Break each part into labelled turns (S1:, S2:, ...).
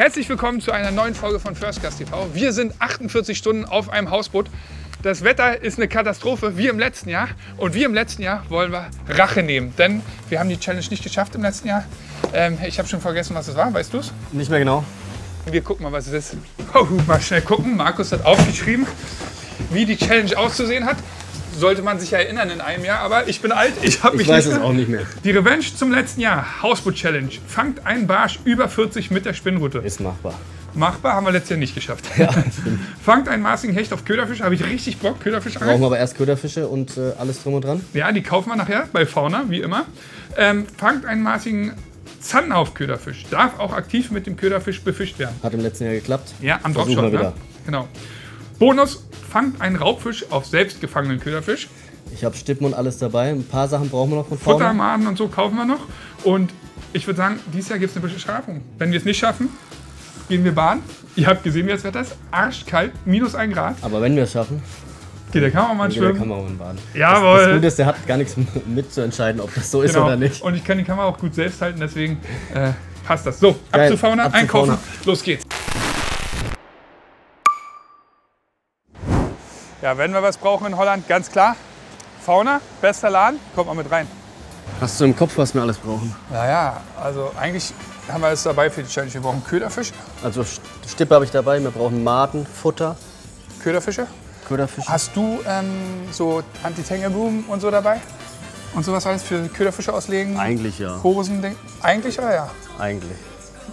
S1: Herzlich willkommen zu einer neuen Folge von First Gas TV. Wir sind 48 Stunden auf einem Hausboot. Das Wetter ist eine Katastrophe, wie im letzten Jahr. Und wie im letzten Jahr wollen wir Rache nehmen. Denn wir haben die Challenge nicht geschafft im letzten Jahr. Ich habe schon vergessen, was es war. Weißt du es?
S2: Nicht mehr genau.
S1: Wir gucken mal, was es ist. Oh, mal schnell gucken. Markus hat aufgeschrieben, wie die Challenge auszusehen hat. Sollte man sich ja erinnern in einem Jahr, aber ich bin alt, ich habe mich
S2: Ich weiß es auch nicht mehr.
S1: Die Revenge zum letzten Jahr, Hausboot-Challenge. Fangt einen Barsch über 40 mit der Spinnrute.
S2: Ist machbar.
S1: Machbar, haben wir letztes Jahr nicht geschafft.
S2: Ja, stimmt.
S1: Fangt einen maßigen Hecht auf Köderfisch, habe ich richtig Bock, Köderfisch
S2: Brauchen wir aber erst Köderfische und alles drum und dran.
S1: Ja, die kaufen wir nachher bei Fauna, wie immer. Fangt einen maßigen Zander auf Köderfisch. Darf auch aktiv mit dem Köderfisch befischt werden.
S2: Hat im letzten Jahr geklappt.
S1: Ja, am
S2: Versuchen
S1: Dropshot,
S2: wir wieder.
S1: ne? Genau. Bonus, fangt einen Raubfisch auf selbst gefangenen Köderfisch.
S2: Ich habe Stippen und alles dabei. Ein paar Sachen brauchen wir noch von Fauna.
S1: Futtermaden und so kaufen wir noch. Und ich würde sagen, dieses Jahr gibt es eine Bestrafung. Wenn wir es nicht schaffen, gehen wir baden. Ihr habt gesehen, wie das Wetter ist. Arschkalt, -1 Grad.
S2: Aber wenn wir es schaffen,
S1: Okay, da kann man mal
S2: dann
S1: schwimmen.
S2: kann man auch mal baden.
S1: Jawohl.
S2: Das Gute ist, der hat gar nichts mit zu entscheiden, ob das so ist
S1: Genau.
S2: oder nicht.
S1: Und ich kann die Kamera auch gut selbst halten, deswegen passt das. So, ab
S2: Geil,
S1: zu Fauna,
S2: ab zu
S1: einkaufen.
S2: Fauna.
S1: Los geht's. Ja, wenn wir was brauchen in Holland, ganz klar. Fauna, bester Laden, kommt mal mit rein.
S2: Hast du im Kopf, was wir alles brauchen?
S1: Naja, also eigentlich haben wir es dabei für die Challenge. Wir brauchen Köderfisch.
S2: Also Stippe habe ich dabei. Wir brauchen Maden, Futter,
S1: Köderfische.
S2: Köderfische.
S1: Hast du so Anti-Tangle-Boom und so dabei? Und sowas alles für Köderfische auslegen?
S2: Eigentlich ja.
S1: Hosen, eigentlich oder ja?
S2: Eigentlich.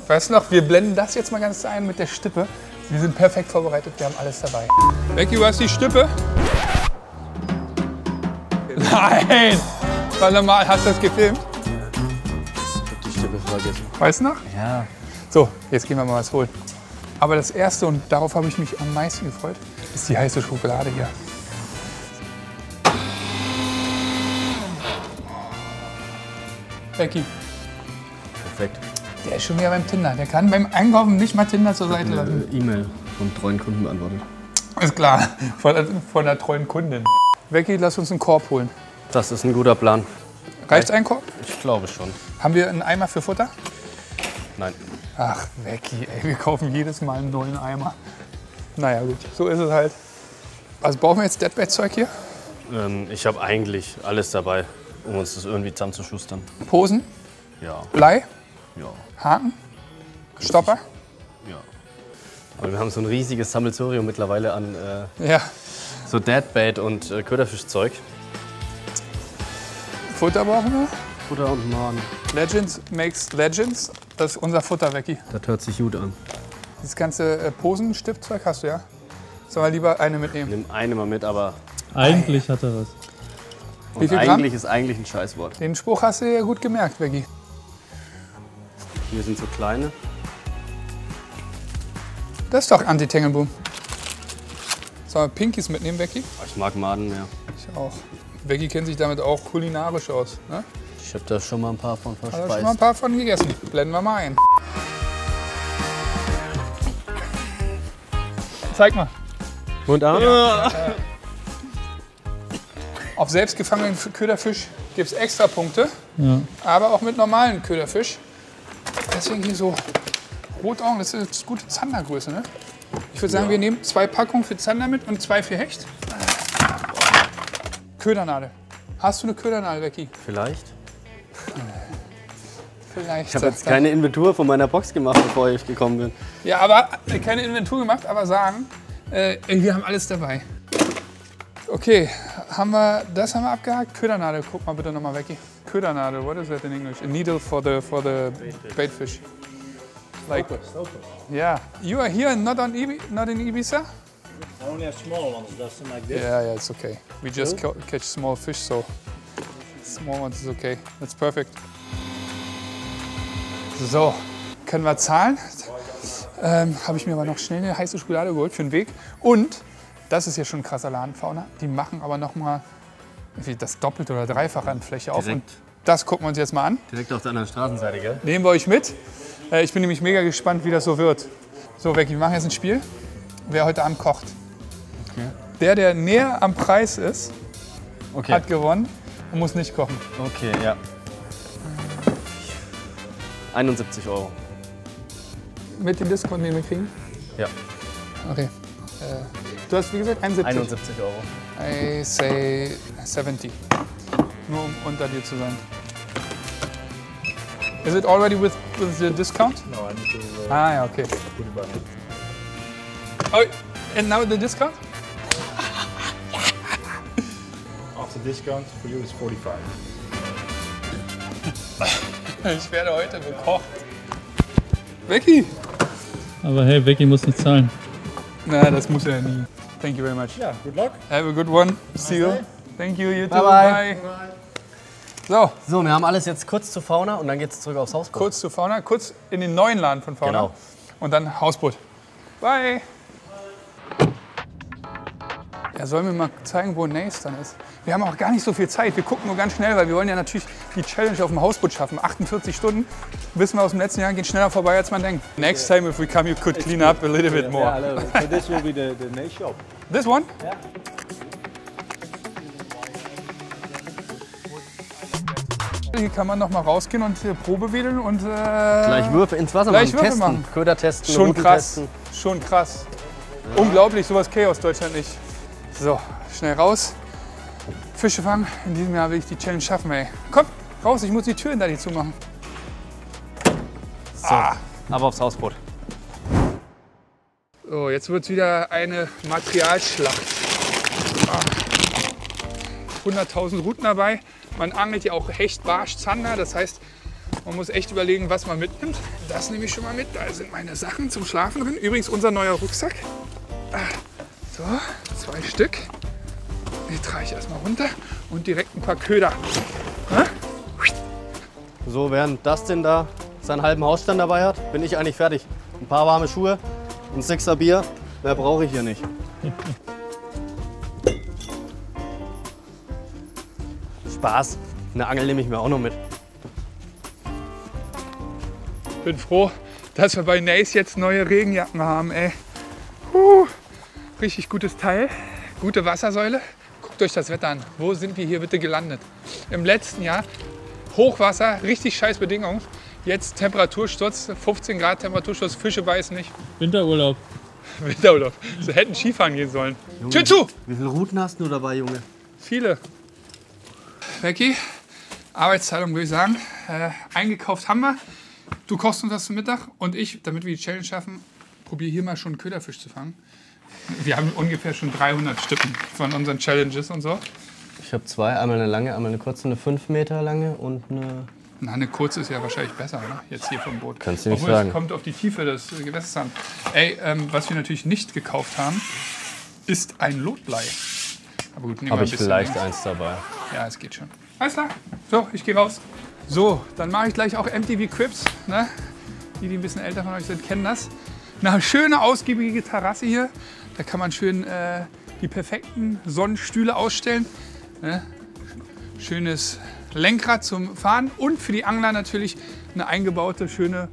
S1: Weißt du noch, wir blenden das jetzt mal ganz ein mit der Stippe. Wir sind perfekt vorbereitet, wir haben alles dabei. Becky, du hast die Stippe? Nein! Weil normal, hast du das gefilmt?
S2: Ich hab die Stippe vergessen.
S1: Weißt du noch?
S2: Ja.
S1: So, jetzt gehen wir mal was holen. Aber das Erste, und darauf habe ich mich am meisten gefreut, ist die heiße Schokolade hier. Becky,
S2: Perfekt.
S1: der ist schon wieder beim Tinder. Der kann beim Einkaufen nicht mal Tinder zur Seite
S2: Eine
S1: lassen.
S2: E-Mail von treuen Kunden beantwortet.
S1: Ist klar, von der treuen Kundin. Becky, lass uns einen Korb holen.
S2: Das ist ein guter Plan.
S1: Reicht ein Korb?
S2: Ich glaube schon.
S1: Haben wir einen Eimer für Futter?
S2: Nein.
S1: Ach, Becky, ey, wir kaufen jedes Mal einen neuen Eimer. Naja, gut, so ist es halt. Also brauchen wir jetzt Deadbait-Zeug hier?
S2: Ich habe eigentlich alles dabei, um uns das irgendwie zusammenzuschustern.
S1: Posen,
S2: Ja,
S1: Blei,
S2: ja,
S1: Haken, Stopper.
S2: ja. Aber wir haben so ein riesiges Sammelsurium mittlerweile an
S1: Ja,
S2: so Deadbait und Köderfischzeug.
S1: Futter brauchen wir.
S2: Futter und Maden.
S1: Legends makes Legends. Das ist unser Futter, Becky.
S2: Das hört sich gut an.
S1: Das ganze Posenstiftzeug hast du ja. Sollen wir lieber eine mitnehmen?
S2: Nimm eine mal mit, aber
S3: Eigentlich hat er was.
S1: Wie
S2: und
S1: viel Gramm?
S2: eigentlich ist eigentlich ein Scheißwort.
S1: Den Spruch hast du ja gut gemerkt, Becky.
S2: Hier sind so kleine.
S1: Das ist doch Anti-Tangle-Boom. Sollen wir Pinkies mitnehmen, Becky?
S2: Ich mag Maden mehr.
S1: Ich auch. Becky kennt sich damit auch kulinarisch aus. Ne?
S2: Ich habe da schon mal ein paar von
S1: Hat er schon mal ein
S2: verspeist.
S1: paar von gegessen. Blenden wir mal ein. Zeig mal.
S2: Und
S1: Auf selbstgefangenen Köderfisch gibt es extra Punkte,
S3: Ja.
S1: aber auch mit normalen Köderfisch. Deswegen hier so Rotaugen, das ist gute Zandergröße. Ne? Ich würde sagen, wir nehmen 2 Packungen für Zander mit und 2 für Hecht. Ködernadel. Hast du eine Ködernadel, Becky?
S2: Vielleicht.
S1: Vielleicht.
S2: Ich habe jetzt keine Inventur von meiner Box gemacht, bevor ich gekommen bin.
S1: Ja, aber keine Inventur gemacht, aber sagen, wir haben alles dabei. Okay, das haben wir abgehakt. Ködernadel, guck mal bitte nochmal, Becky. Ködernadel, what is that in English? A needle for the bait fish. Like, yeah. You are here, not in Ibiza?
S4: Only a small ones, doesn't like this.
S1: Yeah, it's okay. We just catch small fish, so small ones is okay. That's perfect. So, können wir zahlen? Habe ich mir aber noch schnell eine heiße Schokolade geholt für den Weg. Und, das ist ja schon ein krasser Laden, Fauna. Die machen aber noch mal das Doppelte oder Dreifache an Fläche auf. Und
S2: Direkt.
S1: das gucken wir uns jetzt mal an.
S2: Direkt auf der anderen Straßenseite, gell?
S1: Nehmen wir euch mit. Ich bin nämlich mega gespannt, wie das so wird. So, Becky, wir machen jetzt ein Spiel. Wer heute Abend kocht.
S2: Okay.
S1: Der näher am Preis ist,
S2: Okay.
S1: hat gewonnen und muss nicht kochen.
S2: Okay, ja. 71 €.
S1: mit dem Discount, den wir kriegen?
S2: Ja.
S1: Okay. Du hast wie gesagt 71.
S2: 71 Euro.
S1: I say 70. Nur um unter dir zu sein. Is it already with the discount?
S4: No, I need to
S1: Ah, ja, okay.
S4: put it back.
S1: Oh, and now the discount?
S4: After discount, for you it's 45.
S1: Ich werde heute bekocht. Becky!
S3: Aber hey, Becky muss nicht zahlen.
S1: Na, das muss er ja nie. Thank you very much.
S4: Yeah, good luck.
S1: Have a good one. See you. Thank you, you too.
S2: Bye, bye.
S1: So,
S2: So, wir haben alles jetzt kurz zu Fauna und dann geht's zurück aufs Hausboot.
S1: kurz zu Fauna, kurz in den neuen Laden von Fauna.
S2: Genau.
S1: Und dann Hausboot. Bye. Er soll mir mal zeigen, wo Nace dann ist. Wir haben auch gar nicht so viel Zeit. Wir gucken nur ganz schnell, weil wir wollen ja natürlich die Challenge auf dem Hausboot schaffen. 48 Stunden. Wissen wir aus dem letzten Jahr, geht schneller vorbei, als man denkt. Next time if we come, you could clean up a little bit
S4: Yeah,
S1: more.
S4: a little bit. So this will be the Nace shop.
S1: This one?
S4: Yeah.
S1: Hier kann man noch mal rausgehen und Probe wedeln und
S2: Gleich Würfe ins Wasser
S1: gleich
S2: machen,
S1: Würfe
S2: testen,
S1: machen.
S2: Köder testen,
S1: schon
S2: Routen
S1: krass.
S2: testen.
S1: Schon krass. Unglaublich, sowas käme aus Deutschland nicht. So, schnell raus. Fische fangen. In diesem Jahr will ich die Challenge schaffen, ey. Komm, raus, ich muss die Türen da nicht zumachen.
S2: So, aber aufs Hausboot.
S1: So, jetzt wird es wieder eine Materialschlacht. 100.000 Routen dabei. Man angelt ja auch Hecht, Barsch, Zander. Das heißt, man muss echt überlegen, was man mitnimmt. Das nehme ich schon mal mit. Da sind meine Sachen zum Schlafen drin. Übrigens unser neuer Rucksack. So, 2 Stück. Die trage ich erstmal runter und direkt ein paar Köder.
S2: So, während Dustin da seinen halben Hausstand dabei hat, bin ich eigentlich fertig. Ein paar warme Schuhe, ein 6er Bier, mehr brauche ich hier nicht. Spaß, eine Angel nehme ich mir auch noch mit.
S1: Bin froh, dass wir bei Nace jetzt neue Regenjacken haben, ey. Richtig gutes Teil, gute Wassersäule. Guckt euch das Wetter an. Wo sind wir hier bitte gelandet? Im letzten Jahr Hochwasser, richtig scheiß Bedingungen. Jetzt Temperatursturz, 15 Grad Temperatursturz, Fische beißen nicht.
S3: Winterurlaub.
S1: Winterurlaub. So hätten Skifahren gehen sollen. Tür zu!
S2: Wie viele Routen hast du dabei, Junge?
S1: Viele. Becky, Arbeitsteilung würde ich sagen. Eingekauft haben wir. Du kochst uns das zum Mittag und ich, damit wir die Challenge schaffen, probiere hier mal schon einen Köderfisch zu fangen. Wir haben ungefähr schon 300 Stücken von unseren Challenges und so.
S2: Ich habe 2, einmal eine lange, einmal eine kurze, eine 5 Meter lange und eine...
S1: Na, eine kurze ist ja wahrscheinlich besser, ne? Jetzt hier vom Boot.
S2: Kannst du nicht
S1: Obwohl,
S2: sagen.
S1: es kommt auf die Tiefe des Gewässers an. Ey, was wir natürlich nicht gekauft haben, ist ein Lotblei. Aber gut, nehmen wir
S2: Habe
S1: ein
S2: ich
S1: bisschen
S2: vielleicht
S1: länger.
S2: eins dabei.
S1: Ja, es geht schon. Alles klar. So, ich gehe raus. So, dann mache ich gleich auch MTV Crips. Ne? Die ein bisschen älter von euch sind, kennen das. Eine schöne, ausgiebige Terrasse hier. Da kann man schön die perfekten Sonnenstühle ausstellen. Ne? Schönes Lenkrad zum Fahren und für die Angler natürlich eine eingebaute, schöne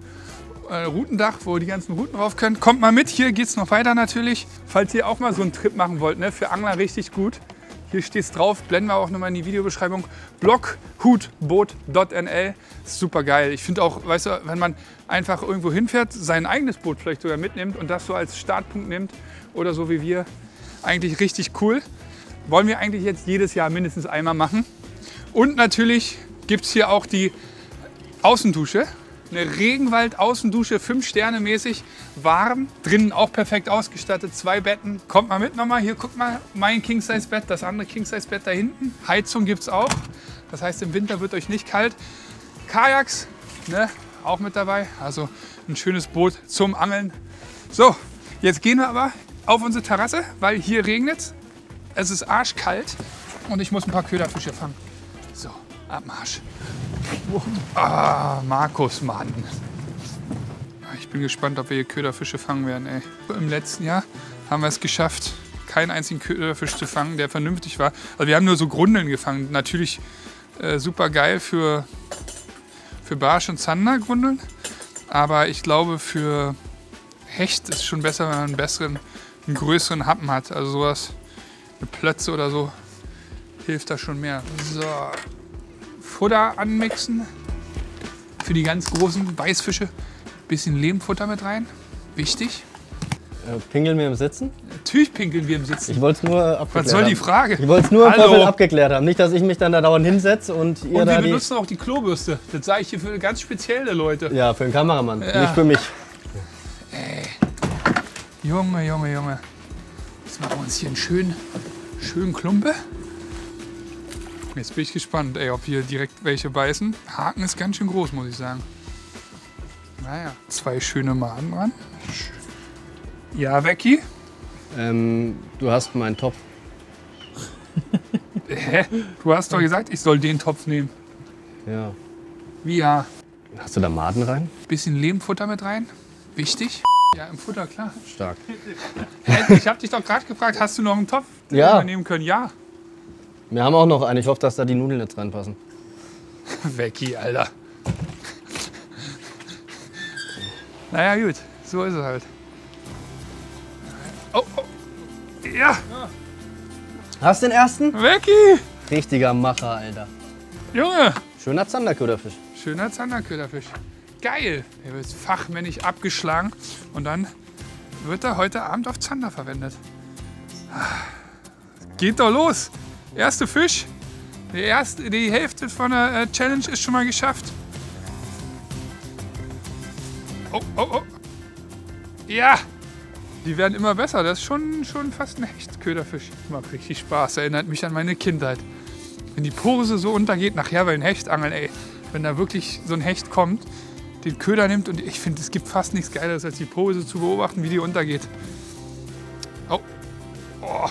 S1: Routendach, wo die ganzen Routen drauf können. Kommt mal mit, hier geht es noch weiter natürlich. Falls ihr auch mal so einen Trip machen wollt, ne? Für Angler richtig gut. Hier steht es drauf, blenden wir auch nochmal in die Videobeschreibung. Blockhutboot.nl, super geil. Ich finde auch, weißt du, wenn man einfach irgendwo hinfährt, sein eigenes Boot vielleicht sogar mitnimmt und das so als Startpunkt nimmt oder so wie wir, eigentlich richtig cool. Wollen wir eigentlich jetzt jedes Jahr mindestens einmal machen. Und natürlich gibt es hier auch die Außendusche. Eine Regenwald-Außendusche, 5 Sterne mäßig, warm, drinnen auch perfekt ausgestattet, 2 Betten. Kommt mal mit nochmal, hier guckt mal, mein King-Size-Bett, das andere King-Size-Bett da hinten. Heizung gibt es auch, das heißt im Winter wird euch nicht kalt. Kajaks, ne, auch mit dabei, also ein schönes Boot zum Angeln. So, jetzt gehen wir aber auf unsere Terrasse, weil hier regnet es ist arschkalt und ich muss ein paar Köderfische fangen. So, Abmarsch. Ah, Markus, Mann. Ich bin gespannt, ob wir hier Köderfische fangen werden. Ey. Im letzten Jahr haben wir es geschafft, keinen einzigen Köderfisch zu fangen, der vernünftig war. Also wir haben nur so Grundeln gefangen. Natürlich super geil für Barsch und Zander Grundeln. Aber ich glaube, für Hecht ist es schon besser, wenn man einen größeren Happen hat. Also sowas, eine Plötze oder so, hilft da schon mehr. So. Futter anmixen für die ganz großen Weißfische. Bisschen Lehmfutter mit rein. Wichtig.
S2: Pingeln wir im Sitzen?
S1: Natürlich pinkeln wir im Sitzen.
S2: Ich wollte es nur abgeklärt
S1: Was soll die
S2: haben.
S1: Frage?
S2: Ich wollte es nur im
S1: Hallo.
S2: Vorfeld abgeklärt haben. Nicht, dass ich mich dann da dauernd hinsetze und ihr
S1: Und
S2: da
S1: wir
S2: die...
S1: benutzen auch die Klobürste. Das sage ich hier für ganz spezielle Leute.
S2: Ja, für den Kameramann,
S1: Ja.
S2: nicht für mich.
S1: Junge, Junge, Junge. Jetzt machen wir uns hier einen schönen Klumpe. Jetzt bin ich gespannt, ey, ob hier direkt welche beißen. Haken ist ganz schön groß, muss ich sagen. Naja, 2 schöne Maden dran. Ja, Becky?
S2: Du hast meinen Topf.
S1: Hä? Du hast doch gesagt, ich soll den Topf nehmen.
S2: Ja.
S1: Wie ja?
S2: Hast du da Maden rein?
S1: Bisschen Lehmfutter mit rein. Wichtig. Ja, im Futter, klar.
S2: Stark.
S1: Hä, ich habe dich doch gerade gefragt, hast du noch einen Topf, den
S2: Ja.
S1: wir nehmen können? Ja.
S2: Wir haben auch noch einen. Ich hoffe, dass da die Nudeln jetzt reinpassen.
S1: Becky, Alter. Naja, gut. So ist es halt. Oh, oh. Ja,
S2: Hast den ersten?
S1: Becky!
S2: Richtiger Macher, Alter.
S1: Junge!
S2: Schöner Zanderköderfisch.
S1: Schöner Zanderköderfisch. Geil! Der wird fachmännisch abgeschlagen und dann wird er heute Abend auf Zander verwendet. Geht doch los! Erste Fisch. Die Hälfte von der Challenge ist schon mal geschafft. Oh, oh, oh. Ja! Die werden immer besser. Das ist schon fast ein Hechtköderfisch. Macht richtig Spaß. Erinnert mich an meine Kindheit. Wenn die Pose so untergeht, nachher bei den Hechtangeln, ey. Wenn da wirklich so ein Hecht kommt, den Köder nimmt und ich finde, es gibt fast nichts Geileres, als die Pose zu beobachten, wie die untergeht. Oh. Oh.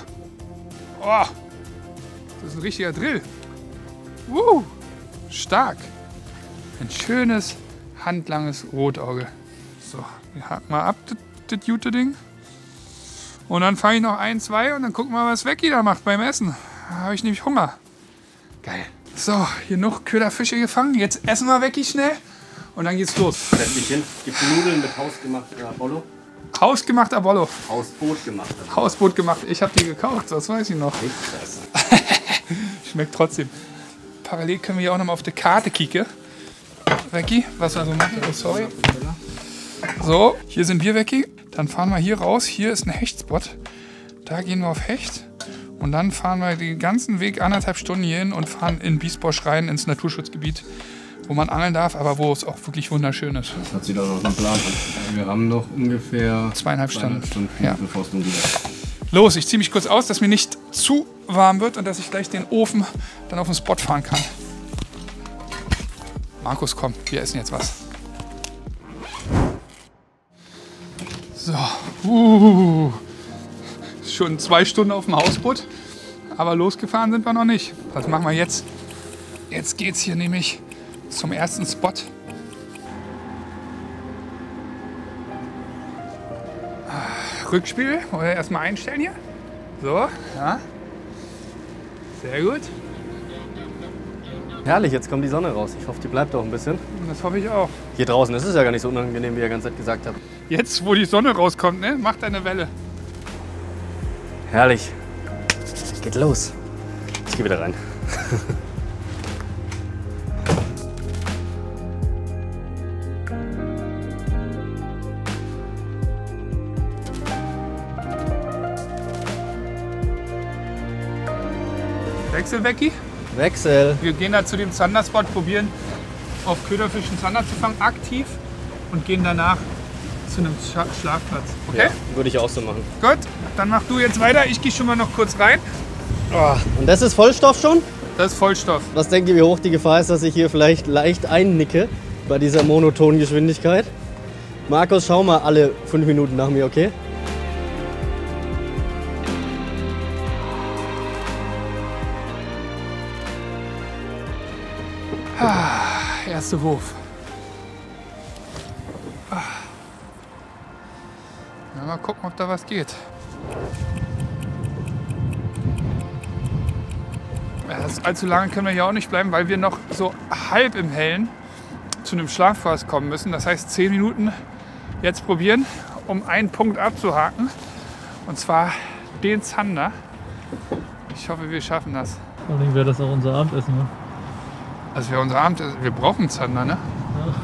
S1: Oh. Das ist ein richtiger Drill. Stark. Ein schönes, handlanges Rotauge. So, wir haken mal ab, das gute Ding. Und dann fange ich noch 1, 2 und dann gucken wir mal, was Becky da macht beim Essen. Da habe ich nämlich Hunger. Geil. So, hier noch Köderfische gefangen. Jetzt essen wir Becky schnell und dann geht's los.
S2: Setz dich hin. Gibt Nudeln mit hausgemachter Abollo.
S1: Hausgemacht Abollo.
S2: Hausboot gemacht.
S1: Hausboot gemacht. Ich habe die gekauft, das weiß ich noch. Schmeckt trotzdem. Parallel können wir hier auch noch mal auf die Karte kicken. Becky, was wir so machen. Oh, sorry. So, hier sind wir, Becky. Dann fahren wir hier raus. Hier ist ein Hechtspot. Da gehen wir auf Hecht. Und dann fahren wir den ganzen Weg 1,5 Stunden hier hin und fahren in Biesbosch rein ins Naturschutzgebiet, wo man angeln darf, aber wo es auch wirklich wunderschön ist.
S2: Das hat sie doch noch einen Plan. Wir haben noch ungefähr
S1: 2,5 Stunden.
S2: Ja. Bevor es dunkel wird.
S1: Los, ich ziehe mich kurz aus, dass mir nicht zu warm wird und dass ich gleich den Ofen dann auf den Spot fahren kann. Markus, komm, wir essen jetzt was. So, schon 2 Stunden auf dem Hausboot, aber losgefahren sind wir noch nicht. Was machen wir jetzt? Jetzt geht's hier nämlich zum ersten Spot. Rückspiel, wollen wir erstmal einstellen hier. So, ja. Sehr gut.
S2: Herrlich, jetzt kommt die Sonne raus. Ich hoffe, die bleibt auch ein bisschen.
S1: Das hoffe ich auch.
S2: Hier draußen ist es ja gar nicht so unangenehm, wie ihr die ganze Zeit gesagt habt.
S1: Jetzt, wo die Sonne rauskommt, ne, macht eine Welle.
S2: Herrlich. Geht los. Ich gehe wieder rein.
S1: Wechsel, Becky.
S2: Wechsel.
S1: Wir gehen da zu dem Zanderspot, probieren auf Köderfischen Zander zu fangen, aktiv. Und gehen danach zu einem Schlafplatz. Okay?
S2: Ja, würde ich auch so machen.
S1: Gut, dann mach du jetzt weiter. Ich gehe schon mal noch kurz rein.
S2: Oh, und das ist Vollstoff schon?
S1: Das ist Vollstoff.
S2: Was denkt ihr, wie hoch die Gefahr ist, dass ich hier vielleicht leicht einnicke bei dieser monotonen Geschwindigkeit? Markus, schau mal alle 5 Minuten nach mir, okay?
S1: Erster Wurf. Mal gucken, ob da was geht. Allzu lange können wir hier auch nicht bleiben, weil wir noch so halb im Hellen zu einem Schlafplatz kommen müssen. Das heißt 10 Minuten jetzt probieren, um einen Punkt abzuhaken. Und zwar den Zander. Ich hoffe, wir schaffen das.
S3: Vor allem wäre das auch unser Abendessen. Ne?
S1: Das wäre unser Abendessen. Wir brauchen Zander, ne?
S3: Ja.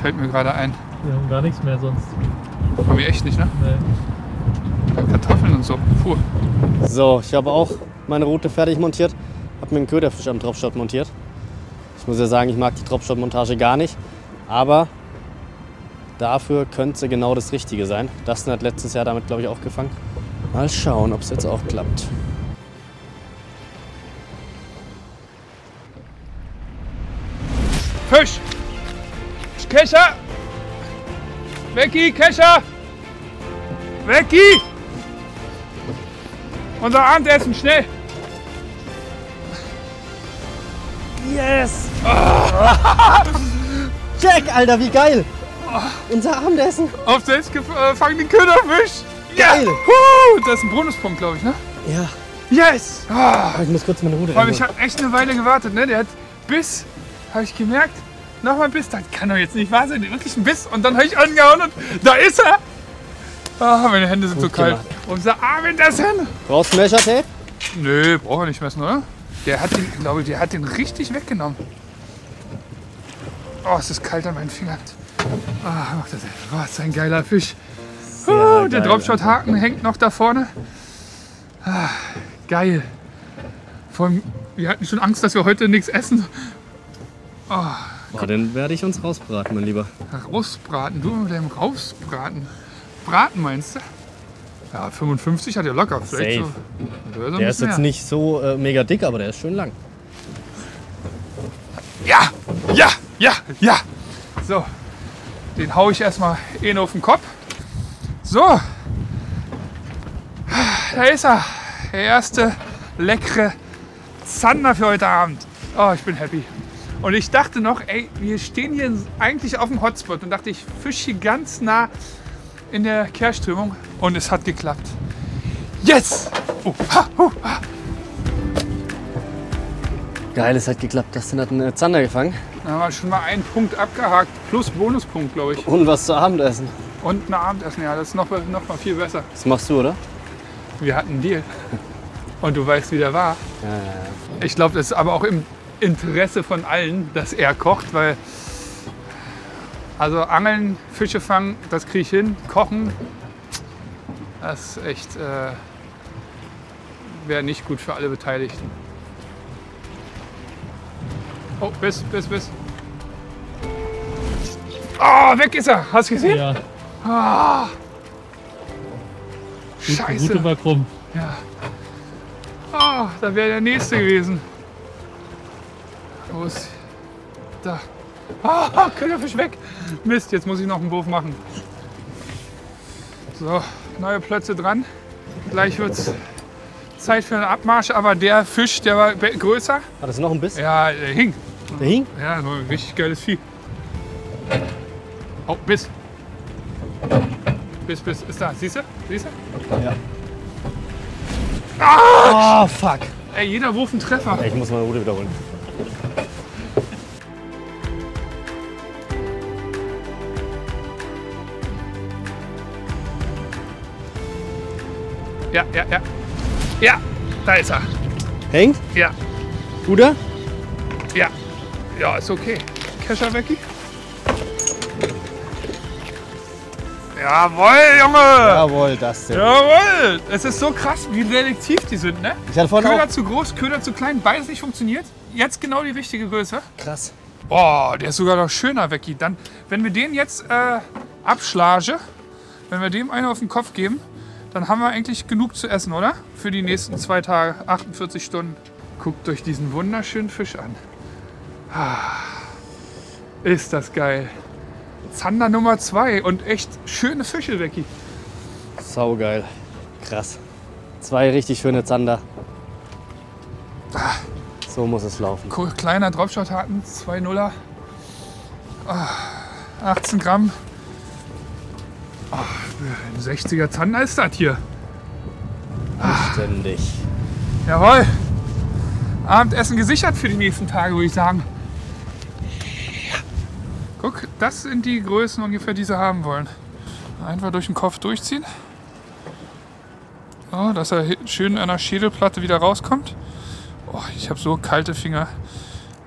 S1: Fällt mir gerade ein.
S3: Wir haben gar nichts mehr sonst.
S1: Haben wir echt nicht, ne?
S3: Nee.
S1: Kartoffeln und so. Puh.
S2: So, ich habe auch meine Route fertig montiert. Habe mir einen Köderfisch am Dropshot montiert. Ich muss ja sagen, ich mag die Dropshot-Montage gar nicht. Aber dafür könnte sie genau das Richtige sein. Dustin hat letztes Jahr damit, glaube ich, auch gefangen. Mal schauen, ob es jetzt auch klappt.
S1: Fisch! Kescher! Becky, Kescher! Becky! Unser Abendessen, schnell!
S2: Yes! Jack, Alter, wie geil! Unser Abendessen!
S1: Auf selbstgefangenen Köderfisch!
S2: Geil!
S1: Das ist ein Bonuspunkt, glaube ich, ne?
S2: Ja.
S1: Yes!
S2: Ich muss kurz meine Route
S1: Weil ich
S2: ändern.
S1: habe echt eine Weile gewartet, ne? Der hat Biss, habe ich gemerkt. Nochmal Biss, das kann doch jetzt nicht wahr sein. Wirklich ein Biss und dann habe ich angehauen und da ist er! Ah, meine Hände sind
S2: Gut
S1: so kalt.
S2: gemacht.
S1: Unser Abendessen!
S2: Brauchst du Measure-Tape?
S1: Nö, braucht er nicht messen, oder? Der hat den, glaube ich, der hat den richtig weggenommen. Oh, es ist kalt an meinen Fingern. Ah, macht das. Oh, ist ein geiler Fisch. Der
S2: geil,
S1: Dropshot-Haken hängt noch da vorne. Ah, geil. Vor allem, wir hatten schon Angst, dass wir heute nichts essen.
S2: Boah, den werde ich uns rausbraten, mein Lieber.
S1: Rausbraten, du mit deinem Rausbraten. Braten meinst du? Ja, 55 hat er locker. Vielleicht
S2: Safe.
S1: so, oder so ein
S2: Der ist
S1: bisschen
S2: jetzt
S1: mehr.
S2: nicht so mega dick, aber der ist schön lang.
S1: Ja, ja, ja, ja. So, den hau ich erstmal auf den Kopf. So, da ist er. Der erste leckere Zander für heute Abend. Oh, ich bin happy. Und ich dachte noch, ey, wir stehen hier eigentlich auf dem Hotspot und dachte, ich fische hier ganz nah in der Kehrströmung und es hat geklappt. Yes!
S2: Geil, es hat geklappt. Dustin hat einen Zander gefangen.
S1: Da haben wir schon mal einen Punkt abgehakt. Plus Bonuspunkt, glaube ich.
S2: Und was zu Abendessen.
S1: Und ein Abendessen, ja, das ist noch mal viel besser.
S2: Das machst du, oder?
S1: Wir hatten einen Deal. Und du weißt, wie der war.
S2: Ja.
S1: Ich glaube, das ist aber auch im Interesse von allen, dass er kocht, weil also Angeln, Fische fangen, das kriege ich hin. Kochen, das ist echt wäre nicht gut für alle Beteiligten. Oh, Biss. Oh, weg ist er. Hast du gesehen?
S3: Ja,
S1: Ah,
S3: die
S1: Scheiße.
S3: Route war krumm.
S1: Ja. Oh, da wäre der nächste gewesen. Wo ist. Da. Ah, Köderfisch weg. Mist, jetzt muss ich noch einen Wurf machen. So, neue Plötze dran. Gleich wird's Zeit für einen Abmarsch, aber der Fisch, der war größer.
S2: Hat das noch ein Biss?
S1: Ja, der hing.
S2: Der hing?
S1: Ja, so ein richtig geiles Vieh. Oh, Biss. Biss, ist da. Siehst du?
S2: Ja.
S1: Ah!
S2: Oh, fuck.
S1: Ey, jeder Wurf ein Treffer.
S2: Ich muss meine Route wiederholen.
S1: Ja. Ja, da ist er.
S2: Hängt?
S1: Ja,
S2: Guter?
S1: ja. Ja, ist okay. Kescher Becky. Jawohl, Junge!
S2: Jawohl, Dustin.
S1: Jawohl! Es ist so krass, wie selektiv die sind, ne?
S2: Ich hatte vorhin
S1: Köder
S2: auch...
S1: zu groß, Köder zu klein, beides nicht funktioniert. Jetzt genau die richtige Größe.
S2: Krass.
S1: Boah, der ist sogar noch schöner, Becky. Dann, wenn wir den jetzt abschlage, wenn wir dem einen auf den Kopf geben, dann haben wir eigentlich genug zu essen, oder? Für die nächsten 2 Tage, 48 Stunden. Guckt euch diesen wunderschönen Fisch an. Ah, ist das geil. Zander Nummer 2 und echt schöne Fische, Becky.
S2: Saugeil. Krass. 2 richtig schöne Zander. So muss es laufen.
S1: Kleiner Dropshot-Haken, 2,0er. 18 Gramm. Ein 60er Zander ist das hier.
S2: Anständig.
S1: Jawohl. Abendessen gesichert für die nächsten Tage, würde ich sagen. Guck, das sind die Größen ungefähr, die sie haben wollen. Einfach durch den Kopf durchziehen. Oh, dass er schön an der Schädelplatte wieder rauskommt. Oh, ich habe so kalte Finger,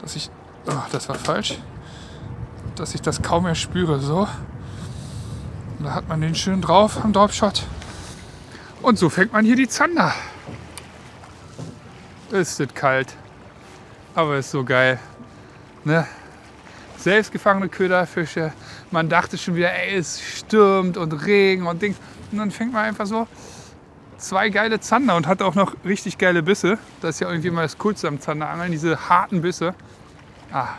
S1: dass ich... Oh, das war falsch. Dass ich das kaum mehr spüre. So. Da hat man den schön drauf am Dropshot. Und so fängt man hier die Zander. Ist das kalt. Aber ist so geil. Ne? Selbstgefangene Köderfische. Man dachte schon wieder, ey, es stürmt und Regen und Ding. Und dann fängt man einfach so 2 geile Zander und hat auch noch richtig geile Bisse. Das ist ja irgendwie mal das Coolste am Zanderangeln, diese harten Bisse. Ah,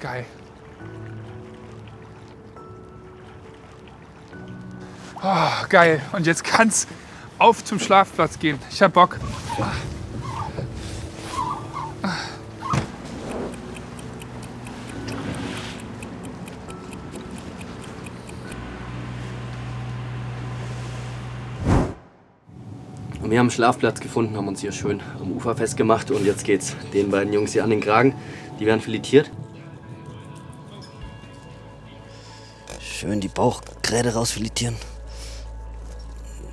S1: geil. Oh, geil. Und jetzt kann's auf zum Schlafplatz gehen. Ich hab Bock.
S2: Wir haben einen Schlafplatz gefunden, haben uns hier schön am Ufer festgemacht und jetzt geht's den beiden Jungs hier an den Kragen. Die werden filetiert. Schön die Bauchgräte rausfiletieren.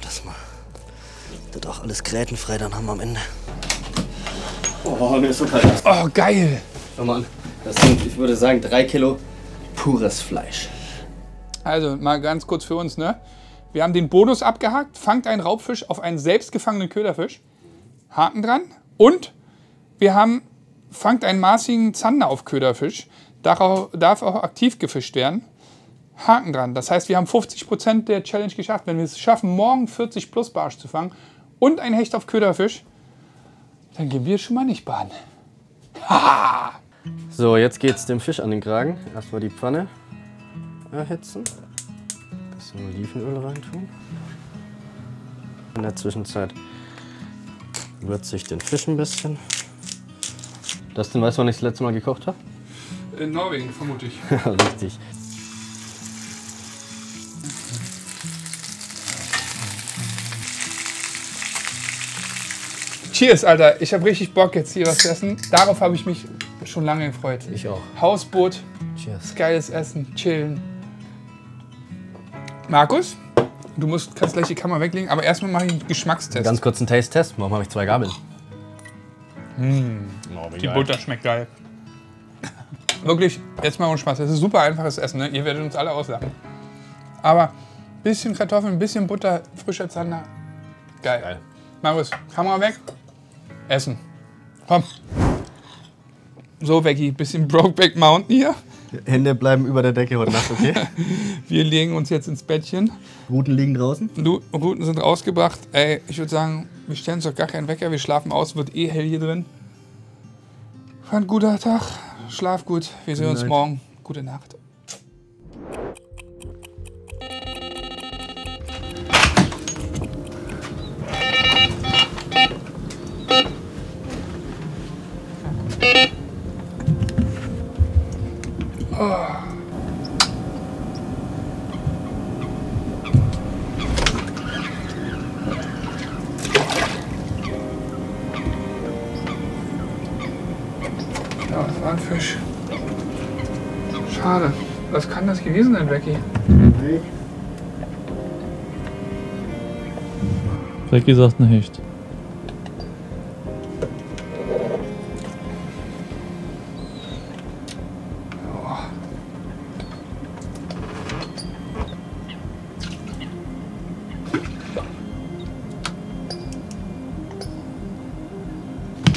S2: Dass wir das auch alles grätenfrei dann haben am Ende. Oh, mir ist so kalt.
S1: Oh, geil.
S2: Schau mal an. Das sind, ich würde sagen, 3 Kilo pures Fleisch.
S1: Also mal ganz kurz für uns, ne? Wir haben den Bonus abgehakt, fangt einen Raubfisch auf einen selbstgefangenen Köderfisch. Haken dran. Und wir haben, fangt einen maßigen Zander auf Köderfisch. Darf auch aktiv gefischt werden. Haken dran. Das heißt, wir haben 50% der Challenge geschafft. Wenn wir es schaffen, morgen 40 plus Barsch zu fangen und ein Hecht auf Köderfisch, dann gehen wir schon mal nicht baden. Haha!
S2: So, jetzt geht's dem Fisch an den Kragen. Erstmal die Pfanne erhitzen. Bisschen Olivenöl reintun. In der Zwischenzeit würze ich den Fisch ein bisschen. Das denn, weißt du, wann ich das letzte Mal gekocht habe?
S1: In Norwegen, vermute ich.
S2: Richtig.
S1: Cheers, Alter. Ich habe richtig Bock, jetzt hier was zu essen. Darauf habe ich mich schon lange gefreut.
S2: Ich auch.
S1: Hausboot,
S2: Cheers.
S1: geiles Essen, chillen. Markus, kannst gleich die Kamera weglegen, aber erstmal mache ich einen Geschmackstest.
S2: Ganz kurz einen Taste-Test. Warum habe ich 2 Gabeln?
S1: Die Butter schmeckt geil. Wirklich, jetzt mal ohne Spaß. Das ist super einfaches Essen, ne? Ihr werdet uns alle auslachen. Aber ein bisschen Kartoffeln, ein bisschen Butter, frischer Zander. Geil. Markus, Kamera weg. Essen. Komm. So, Becky, bisschen Brokeback Mountain hier.
S2: Hände bleiben über der Decke heute Nacht, okay?
S1: Wir legen uns jetzt ins Bettchen.
S2: Ruten liegen draußen.
S1: Ruten sind rausgebracht. Ey, ich würde sagen, wir stellen uns doch gar keinen Wecker. Wir schlafen aus, wird eh hell hier drin. War ein guter Tag. Schlaf gut. Wir sehen uns morgen. Gute Nacht. Ja, das war ein Fisch. Schade. Was kann das gewesen sein, Becky?
S3: Becky sagt ein Hecht.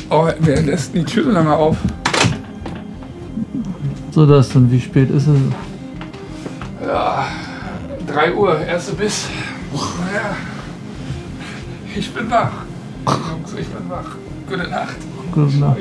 S1: Oh, wer lässt die Tür so lange auf?
S3: So, das dann. Wie spät ist es?
S1: Ja, 3 Uhr, erste Biss. Naja, ich bin wach. Jungs, ich bin wach. Gute Nacht.
S3: Gute Nacht.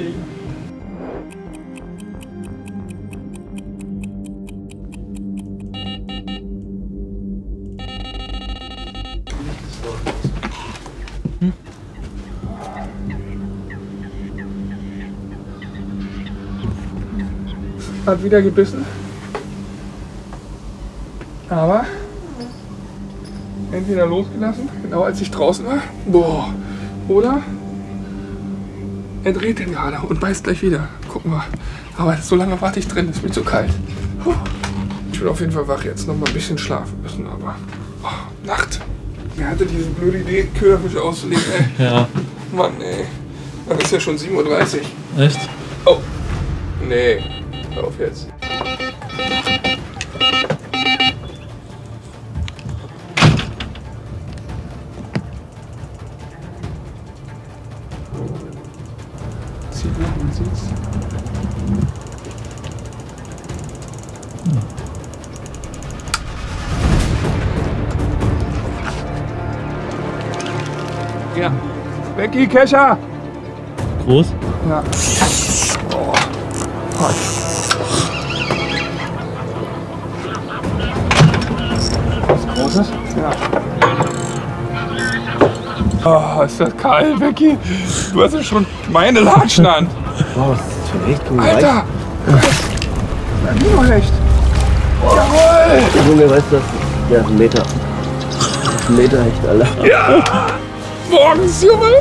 S1: Hat wieder gebissen. Aber entweder losgelassen, genau als ich draußen war. Boah. Oder er dreht den gerade und beißt gleich wieder. Gucken wir. Aber so lange warte ich drin, ist mir zu kalt. Ich bin auf jeden Fall wach jetzt. Noch mal ein bisschen schlafen müssen, aber Nacht. Wer hatte diese blöde Idee, Köderfisch auszulegen, ey?
S3: Ja.
S1: Mann, ey. Dann ist ja schon 7:30 Uhr.
S3: Echt?
S1: Oh. Nee. Hör auf jetzt. Ja. Becky, Kescher!
S3: Groß?
S1: Ja. Oh. Gott. Was Großes? Ja. Oh, ist das kalt, Becky. Du hast ja schon meine Latschen an.
S2: Wow, das ist schon echt cool.
S1: Alter! Albino-Hecht! Jawohl!
S2: Junge, weißt du, ja, ein Meter. Ein Meter Hecht, Alter.
S1: Ja! Morgens, Junge!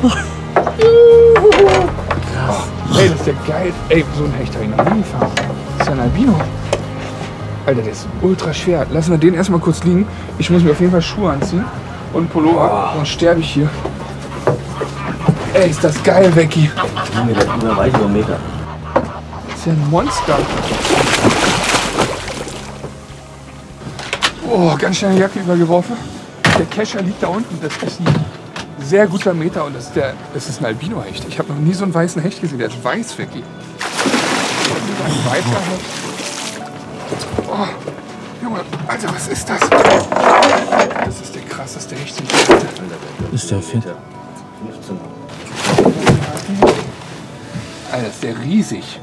S1: Juhu. Oh, ey, das ist ja geil. Ey, so ein Hecht habe ich noch nie gefahren. Das ist ja ein Albino. Alter, der ist ultra schwer. Lassen wir den erstmal kurz liegen. Ich muss mir auf jeden Fall Schuhe anziehen und einen Pullover. Sonst sterbe ich hier. Ey, ist das geil, Becky.
S2: Junge, der ist über weit über einen Meter.
S1: Das ist ja ein Monster. Oh, ganz schnell die Jacke übergeworfen. Der Kescher liegt da unten. Das ist ein sehr guter Meter und das ist ein Albino-Hecht. Ich habe noch nie so einen weißen Hecht gesehen. Der ist weiß, Becky. Ein weißer Hecht. Oh, Junge, Alter, was ist das? Das ist der krasseste Hecht, den ich hatte.
S3: Ist der fit?
S2: 15.
S1: Alter, ist der riesig.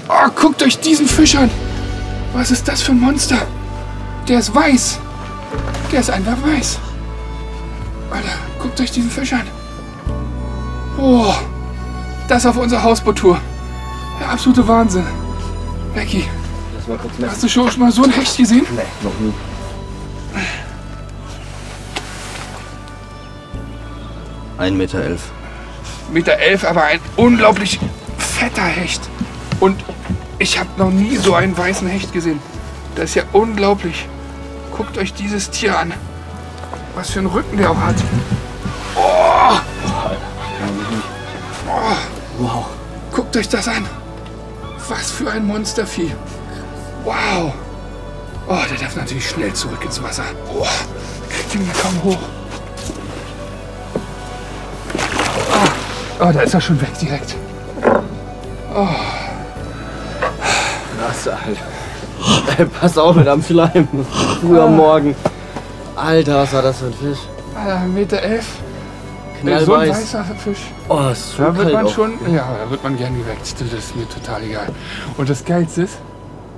S1: Oh, guckt euch diesen Fisch an. Was ist das für ein Monster? Der ist weiß. Der ist einfach weiß. Alter, guckt euch diesen Fisch an. Oh, das auf unserer Hausboottour. Der absolute Wahnsinn. Becky,
S2: Lass mal kurz messen.
S1: hast du schon mal so ein Hecht gesehen?
S2: Nee, noch nie. Meter 11.
S1: 1,11 Meter, aber ein unglaublich fetter Hecht. Und ich habe noch nie so einen weißen Hecht gesehen. Das ist ja unglaublich. Guckt euch dieses Tier an. Was für einen Rücken der auch hat. Oh! Oh!
S2: Wow.
S1: Guckt euch das an. Was für ein Monstervieh. Wow. Oh, der darf natürlich schnell zurück ins Wasser. Oh, kriegt ihn kaum hoch. Oh, da ist er schon weg direkt. Oh.
S2: Krass, Alter. Ey, pass auf mit am Schleim. Früh am Morgen. Alter, was war das für ein Fisch?
S1: Alter, 1,11 Meter. So ein
S2: Knallweiß.
S1: weißer Fisch.
S2: Oh, ist so
S1: Da wird
S2: kalt
S1: man
S2: auch.
S1: schon, ja, da wird man gern geweckt. Das ist mir total egal. Und das Geilste ist,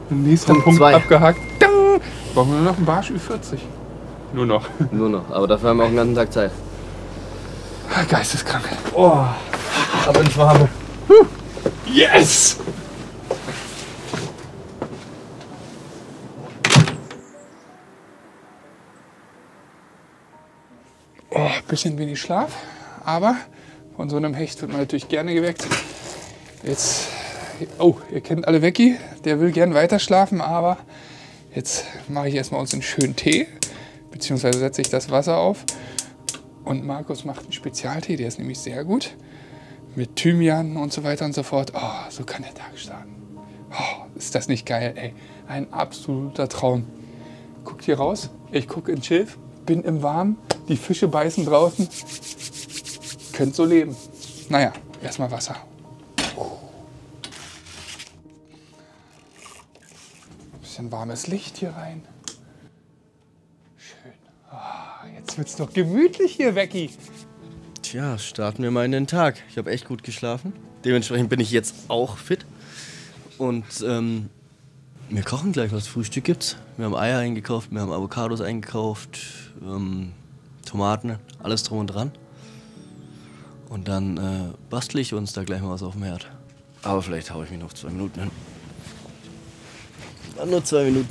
S1: nächster
S2: Punkt
S1: Punkt
S2: zwei.
S1: abgehakt. Dang! Brauchen wir nur noch einen Barsch Ü40. Nur noch.
S2: Nur noch, aber dafür haben wir auch den ganzen Tag Zeit.
S1: Geisteskrank.
S2: Oh, aber ins Warme.
S1: Yes! Oh, bisschen wenig Schlaf, aber von so einem Hecht wird man natürlich gerne geweckt. Jetzt, oh, ihr kennt alle Becky, der will gern weiter schlafen, aber jetzt mache ich erstmal uns einen schönen Tee, beziehungsweise setze ich das Wasser auf. Und Markus macht einen Spezialtee, der ist nämlich sehr gut. Mit Thymian und so weiter und so fort. Oh, so kann der Tag starten. Oh, ist das nicht geil, ey. Ein absoluter Traum. Guckt hier raus, ich gucke ins Schilf, bin im Warmen, die Fische beißen draußen. Könnt so leben. Naja, erstmal Wasser. Bisschen warmes Licht hier rein. Schön. Oh, jetzt wird's doch gemütlich hier, Becky.
S2: Tja, starten wir mal in den Tag. Ich habe echt gut geschlafen. Dementsprechend bin ich jetzt auch fit. Und wir kochen gleich, was Frühstück gibt's. Wir haben Eier eingekauft, wir haben Avocados eingekauft, Tomaten, alles drum und dran. Und dann bastle ich uns da gleich mal was auf dem Herd. Aber vielleicht haue ich mich noch 2 Minuten hin. Dann nur 2 Minuten.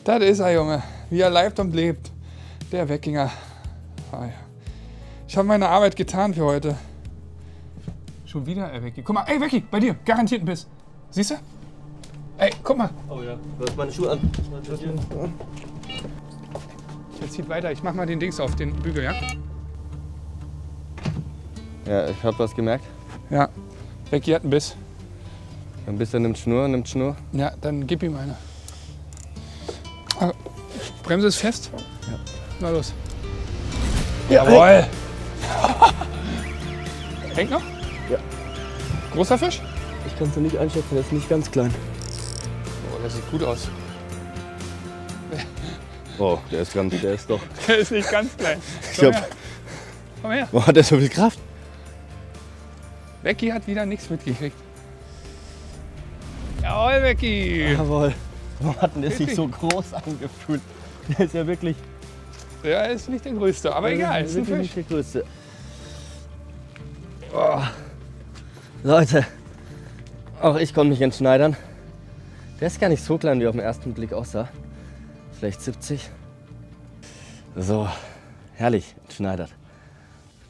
S1: Das ist er, Junge. Wie er leibt und lebt. Der Weckinger. Ah, ja. Ich habe meine Arbeit getan für heute. Schon wieder, ey, Becky. Guck mal, ey, Becky, bei dir. Garantiert ein Biss. Siehst du? Ey, guck mal.
S2: Oh ja, du hast meine Schuhe an.
S1: Jetzt zieht weiter. Ich mach mal den Dings auf, den Bügel, ja?
S2: Ja, ich habe was gemerkt.
S1: Ja. Becky hat einen Biss.
S2: Ein bisschen nimmt Schnur.
S1: Ja, dann gib ihm eine. Ah, Bremse ist fest?
S2: Ja.
S1: Na los. Jawohl! Hängt noch?
S2: Ja.
S1: Großer Fisch?
S2: Ich kann es nicht einschätzen, der ist nicht ganz klein.
S1: das sieht gut aus.
S2: Oh, der ist doch.
S1: Der ist nicht ganz klein. Komm her.
S2: Boah, hat der so viel Kraft?
S1: Becky hat wieder nichts mitgekriegt. Jawohl, Becky.
S2: Jawohl. Warum hat denn der sich so groß angefühlt? Der ist ja wirklich...
S1: Ja, er ist nicht der Größte, aber egal, ist ein
S2: wirklich
S1: Fisch.
S2: nicht der Größte. Oh. Leute, auch ich konnte mich entschneidern. Der ist gar nicht so klein, wie er auf den ersten Blick aussah. Vielleicht 70. So, herrlich, entschneidert.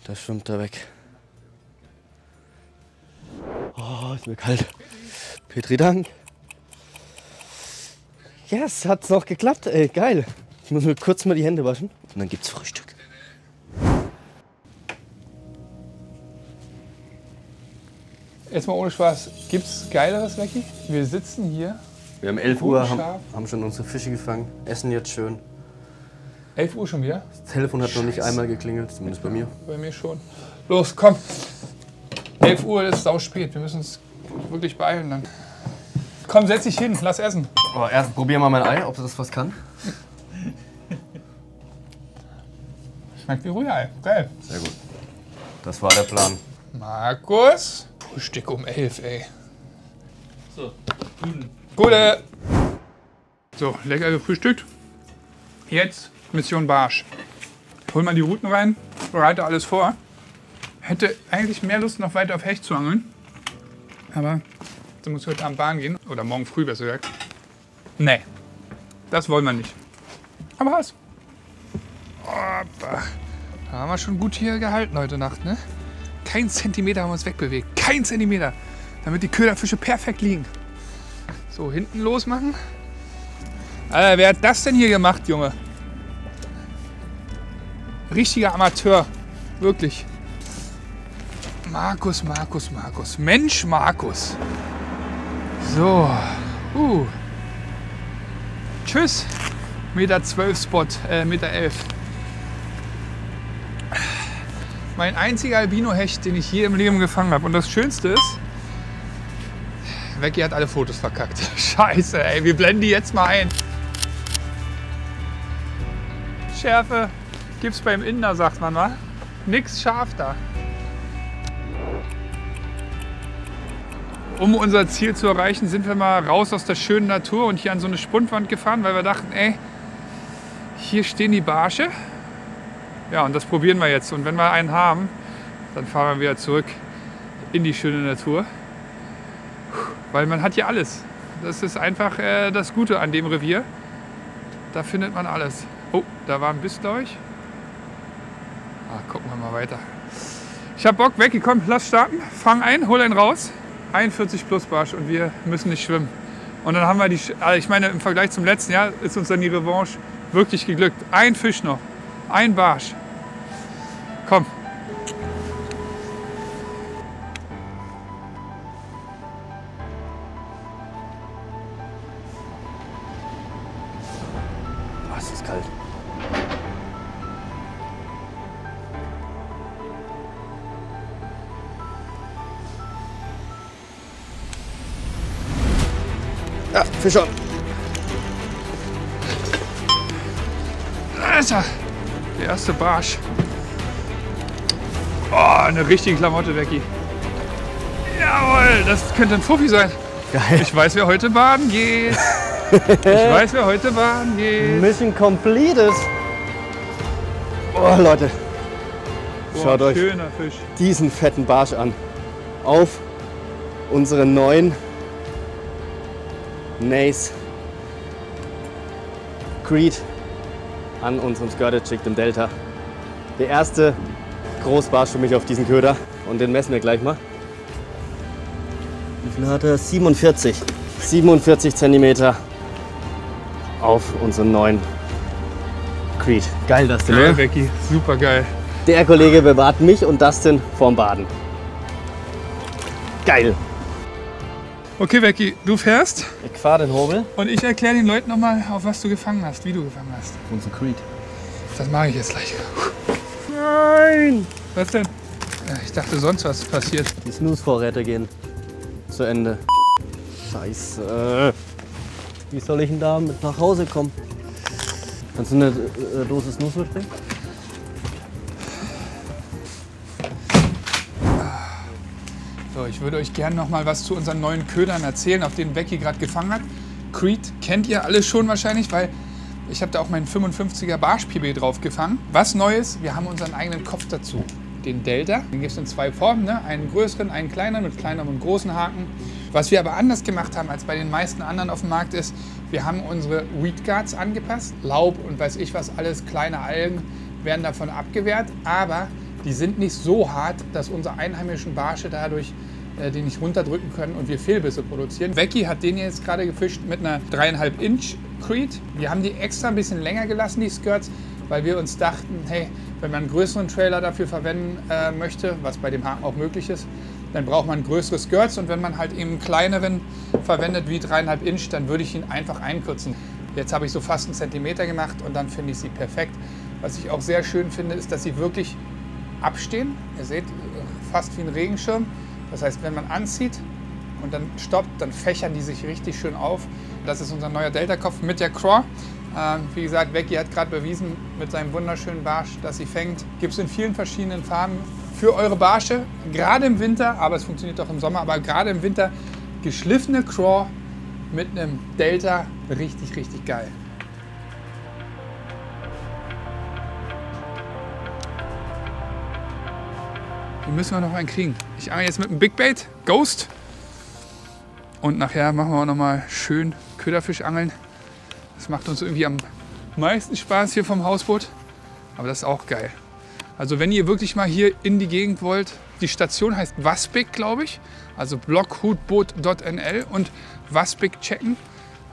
S2: Da schwimmt er weg. Oh, ist mir kalt. Petri Dank. Yes, hat's noch geklappt, ey, geil. Ich muss mir kurz mal die Hände waschen und dann gibt's Frühstück.
S1: Jetzt mal ohne Spaß, gibt's Geileres, Becky? Wir sitzen hier.
S2: Wir haben 11 Uhr,
S1: Scharf.
S2: haben schon unsere Fische gefangen, essen jetzt schön.
S1: 11 Uhr schon wieder?
S2: Das Telefon hat noch nicht einmal geklingelt, zumindest bei mir.
S1: Bei mir schon. Los, komm. 11 Uhr ist sau spät. Wir müssen uns wirklich beeilen dann. Komm, setz dich hin, lass essen.
S2: Oh, erst probieren wir mal ein Ei, ob das was kann.
S1: Schmeckt wie Rührei. Geil.
S2: Sehr gut. Das war der Plan.
S1: Markus. Frühstück um 11, ey.
S3: So, guten.
S1: Gute. So, lecker gefrühstückt. Jetzt Mission Barsch. Hol mal die Routen rein, bereite alles vor. Hätte eigentlich mehr Lust, noch weiter auf Hecht zu angeln. Aber dann muss ich heute Abend Bahn gehen. Oder morgen früh, besser gesagt. Nee, das wollen wir nicht. Aber was? Opa. Da haben wir schon gut hier gehalten heute Nacht, ne? Kein Zentimeter haben wir uns wegbewegt. Kein Zentimeter. Damit die Köderfische perfekt liegen. So, hinten losmachen. Alter, wer hat das denn hier gemacht, Junge? Richtiger Amateur. Wirklich. Markus. Mensch, Markus. So. Tschüss. Meter 12 Spot. Meter 11. Mein einziger Albino-Hecht, den ich je im Leben gefangen habe. Und das Schönste ist, Becky hat alle Fotos verkackt. Scheiße, ey. Wir blenden die jetzt mal ein. Schärfe gibt's beim Inder, sagt man mal. Nix scharf da. Um unser Ziel zu erreichen, sind wir mal raus aus der schönen Natur und hier an so eine Spundwand gefahren, weil wir dachten, ey, hier stehen die Barsche. Ja, und das probieren wir jetzt. Und wenn wir einen haben, dann fahren wir wieder zurück in die schöne Natur. Weil man hat hier alles. Das ist einfach das Gute an dem Revier. Da findet man alles. Oh, da war ein Biss, glaube ich. Gucken wir mal weiter. Ich hab Bock, Becky, komm, lass starten. Fang ein, hol einen raus. 41 plus Barsch und wir müssen nicht schwimmen. Und dann haben wir ich meine, im Vergleich zum letzten Jahr ist uns dann die Revanche wirklich geglückt. Ein Fisch noch, ein Barsch. Komm.
S2: Oh, es ist kalt. Ja, Fischer.
S1: Da ist er. Der erste Barsch. Oh, eine richtige Klamotte, Becky. Jawohl, das könnte ein Fuffi sein.
S2: Geil.
S1: Ich weiß, wer heute baden geht.
S2: Mission completed. Oh, Leute.
S1: Boah,
S2: Schaut euch
S1: schöner Fisch.
S2: diesen fetten Barsch an. Auf unseren neuen Nace Creed an unserem Skirted Jig im Delta. Der erste Großbarsch für mich auf diesen Köder und den messen wir gleich mal. Wie viel hat er? 47. 47 cm auf unseren neuen Creed. Geil, Dustin,
S1: Geil,
S2: oder?
S1: Becky. Super geil.
S2: Der Kollege bewahrt mich und Dustin vorm Baden. Geil.
S1: Okay, Becky, du fährst
S2: Ich fahre den Hobel.
S1: und ich erkläre den Leuten nochmal, auf was du gefangen hast, wie du gefangen hast.
S2: Unser Creed.
S1: Das mache ich jetzt gleich.
S2: Nein!
S1: Was denn? Ja, ich dachte, sonst was passiert.
S2: Die Snooze-Vorräte gehen zu Ende. Scheiße. Wie soll ich denn da mit nach Hause kommen? Kannst du eine Dose Snus mitbringen?
S1: So, ich würde euch gerne noch mal was zu unseren neuen Ködern erzählen, auf denen Becky gerade gefangen hat. Creed kennt ihr alle schon wahrscheinlich, weil ich habe da auch meinen 55er Barsch PB drauf gefangen. Was Neues, wir haben unseren eigenen Kopf dazu, den Delta. Den gibt es in zwei Formen, ne? Einen größeren, einen kleineren mit kleinem und großen Haken. Was wir aber anders gemacht haben als bei den meisten anderen auf dem Markt ist, wir haben unsere Weed Guards angepasst. Laub und weiß ich was alles, kleine Algen werden davon abgewehrt, aber die sind nicht so hart, dass unsere einheimischen Barsche dadurch den nicht runterdrücken können und wir Fehlbisse produzieren. Becky hat den jetzt gerade gefischt mit einer 3,5 Inch Creed. Wir haben die extra ein bisschen länger gelassen, die Skirts, weil wir uns dachten, hey, wenn man einen größeren Trailer dafür verwenden möchte, was bei dem Haken auch möglich ist, dann braucht man größere Skirts und wenn man halt eben einen kleineren verwendet wie 3,5 Inch, dann würde ich ihn einfach einkürzen. Jetzt habe ich so fast einen Zentimeter gemacht und dann finde ich sie perfekt. Was ich auch sehr schön finde, ist, dass sie wirklich abstehen. Ihr seht, fast wie ein Regenschirm. Das heißt, wenn man anzieht und dann stoppt, dann fächern die sich richtig schön auf. Das ist unser neuer Delta-Kopf mit der Craw. Wie gesagt, Becky hat gerade bewiesen mit seinem wunderschönen Barsch, dass sie fängt. Gibt es in vielen verschiedenen Farben für eure Barsche. Gerade im Winter, aber es funktioniert auch im Sommer, aber gerade im Winter geschliffene Craw mit einem Delta. Richtig, richtig geil. Hier müssen wir noch einen kriegen. Ich angel jetzt mit einem Big Bait, Ghost. Und nachher machen wir auch noch mal schön Köderfisch angeln. Das macht uns irgendwie am meisten Spaß hier vom Hausboot. Aber das ist auch geil. Also wenn ihr wirklich mal hier in die Gegend wollt, die Station heißt Waspik, glaube ich. Also blockhutboot.nl und Waspik checken.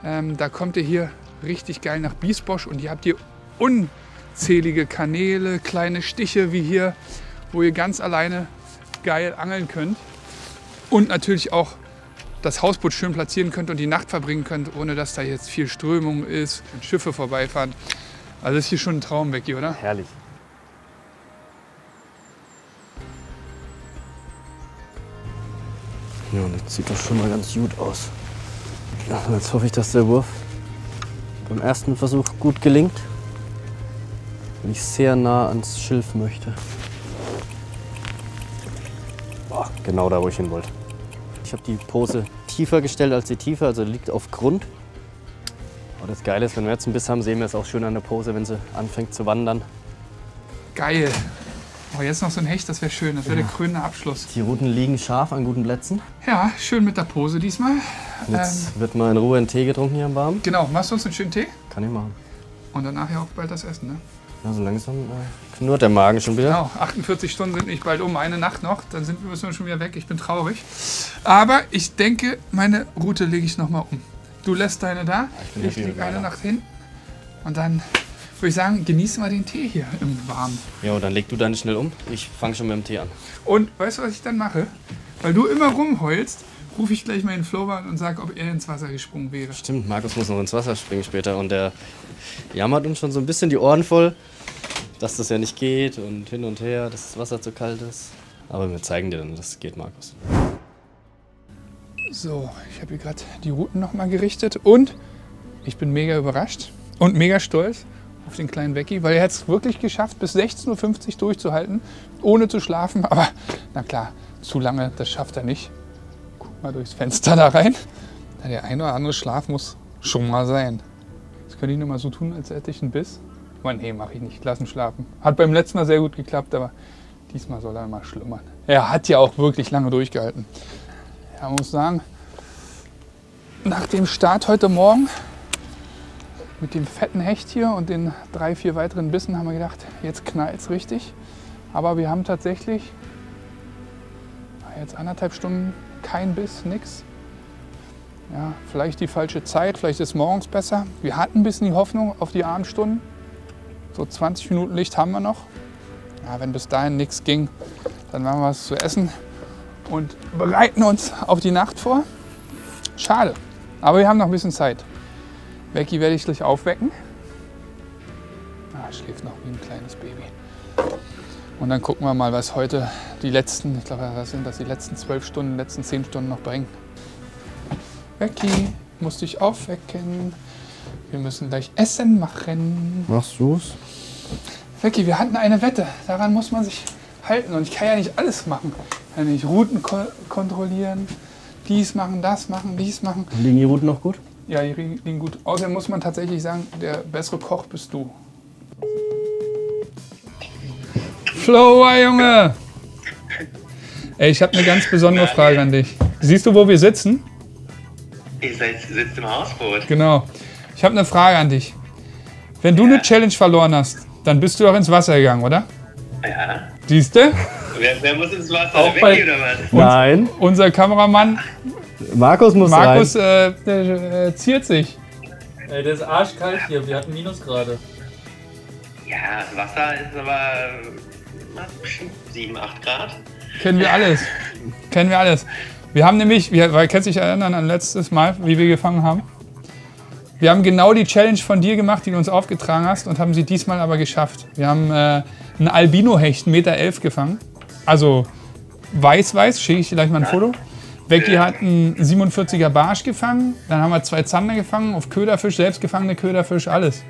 S1: Da kommt ihr hier richtig geil nach Biesbosch und ihr habt hier unzählige Kanäle, kleine Stiche wie hier, wo ihr ganz alleine geil angeln könnt und natürlich auch das Hausboot schön platzieren könnt und die Nacht verbringen könnt, ohne dass da jetzt viel Strömung ist und Schiffe vorbeifahren. Also das ist hier schon ein Traum, Becky, oder?
S2: Herrlich. Ja, das sieht doch schon mal ganz gut aus. Ja, jetzt hoffe ich, dass der Wurf beim ersten Versuch gut gelingt, wenn ich sehr nah ans Schilf möchte. Boah, genau da, wo ich hin wollte. Ich habe die Pose tiefer gestellt als die Tiefe, also liegt auf Grund. Aber das Geile ist, wenn wir jetzt einen Biss haben, sehen wir es auch schön an der Pose, wenn sie anfängt zu wandern.
S1: Geil. Aber jetzt noch so ein Hecht, das wäre schön. Das wäre der krönende Abschluss.
S2: Die Ruten liegen scharf an guten Plätzen.
S1: Ja, schön mit der Pose diesmal.
S2: Jetzt wird mal in Ruhe ein Tee getrunken hier am Warmen.
S1: Genau, machst du uns einen schönen Tee?
S2: Kann ich machen.
S1: Und danach ja auch bald das Essen, ne?
S2: Ja, so langsam knurrt der Magen schon wieder.
S1: Genau, 48 Stunden sind nicht bald um, eine Nacht noch, dann müssen wir schon wieder weg. Ich bin traurig. Aber ich denke, meine Route lege ich nochmal um. Du lässt deine da, ich lege eine nach hinten. Und dann würde ich sagen, genießen wir den Tee hier im Warmen.
S2: Ja, dann leg du deine schnell um. Ich fange schon mit dem Tee an.
S1: Und weißt du, was ich dann mache? Weil du immer rumheulst, rufe ich gleich mal den Flo an und sage, ob er ins Wasser gesprungen wäre.
S2: Stimmt, Markus muss noch ins Wasser springen später und der jammert uns schon so ein bisschen die Ohren voll, dass das ja nicht geht und hin und her, dass das Wasser zu kalt ist. Aber wir zeigen dir dann, dass es geht, Markus.
S1: So, ich habe hier gerade die Routen nochmal gerichtet und ich bin mega überrascht und mega stolz auf den kleinen Becky, weil er hat es wirklich geschafft, bis 16:50 Uhr durchzuhalten, ohne zu schlafen. Aber na klar, zu lange, das schafft er nicht. Guck mal durchs Fenster da rein. Der ein oder andere Schlaf muss schon mal sein. Das könnte ich nur mal so tun, als hätte ich einen Biss. Aber nee, mache ich nicht. Lass ihn schlafen. Hat beim letzten Mal sehr gut geklappt, aber diesmal soll er mal schlummern. Er hat ja auch wirklich lange durchgehalten. Ja, man muss sagen, nach dem Start heute Morgen mit dem fetten Hecht hier und den 3, 4 weiteren Bissen haben wir gedacht, jetzt knallt's richtig. Aber wir haben tatsächlich jetzt 1,5 Stunden kein Biss, nix. Ja, vielleicht die falsche Zeit, vielleicht ist morgens besser. Wir hatten ein bisschen die Hoffnung auf die Abendstunden. So 20 Minuten Licht haben wir noch. Ja, wenn bis dahin nichts ging, dann machen wir was zu essen und bereiten uns auf die Nacht vor. Schade, aber wir haben noch ein bisschen Zeit. Becky werde ich gleich aufwecken. Schläft noch wie ein kleines Baby. Und dann gucken wir mal, was heute die letzten, ich glaube, was sind das, die letzten 12 Stunden, letzten 10 Stunden noch bringen. Becky, Musst dich aufwecken. Wir müssen gleich Essen machen.
S2: Machst du's?
S1: Becky, wir hatten eine Wette. Daran muss man sich halten. Und ich kann ja nicht alles machen. Ich kann nicht Routen kontrollieren. Dies machen, das machen, dies machen.
S2: Liegen die Routen noch gut?
S1: Ja, die liegen gut. Außerdem muss man tatsächlich sagen, der bessere Koch bist du. Flower, Junge! Ey, ich habe eine ganz besondere Frage an dich. Siehst du, wo wir sitzen?
S5: Ihr sitzt im Hausboot.
S1: Genau. Ich habe eine Frage an dich. Wenn du eine Challenge verloren hast, dann bist du doch ins Wasser gegangen, oder?
S5: Ja.
S1: Siehst du?
S5: Wer muss ins Wasser?
S3: Auch
S5: Der
S3: bei-
S5: Becky oder was?
S2: Nein.
S1: Unser Kameramann
S2: Markus muss
S1: Markus
S2: rein.
S1: der ziert sich.
S3: Ey, der ist arschkalt hier. Wir hatten Minusgrade.
S5: Ja, Wasser ist aber bestimmt 7, 8 Grad.
S1: Kennen wir alles. Kennen wir alles. Wir haben nämlich, weil kannst du dich erinnern an letztes Mal, wie wir gefangen haben? Wir haben genau die Challenge von dir gemacht, die du uns aufgetragen hast und haben sie diesmal aber geschafft. Wir haben einen Albino-Hecht, 1,11 Meter gefangen. Also weiß, schicke ich dir gleich mal ein Foto. Becky hat einen 47er Barsch gefangen, dann haben wir 2 Zander gefangen, auf Köderfisch, selbst gefangene Köderfisch, alles.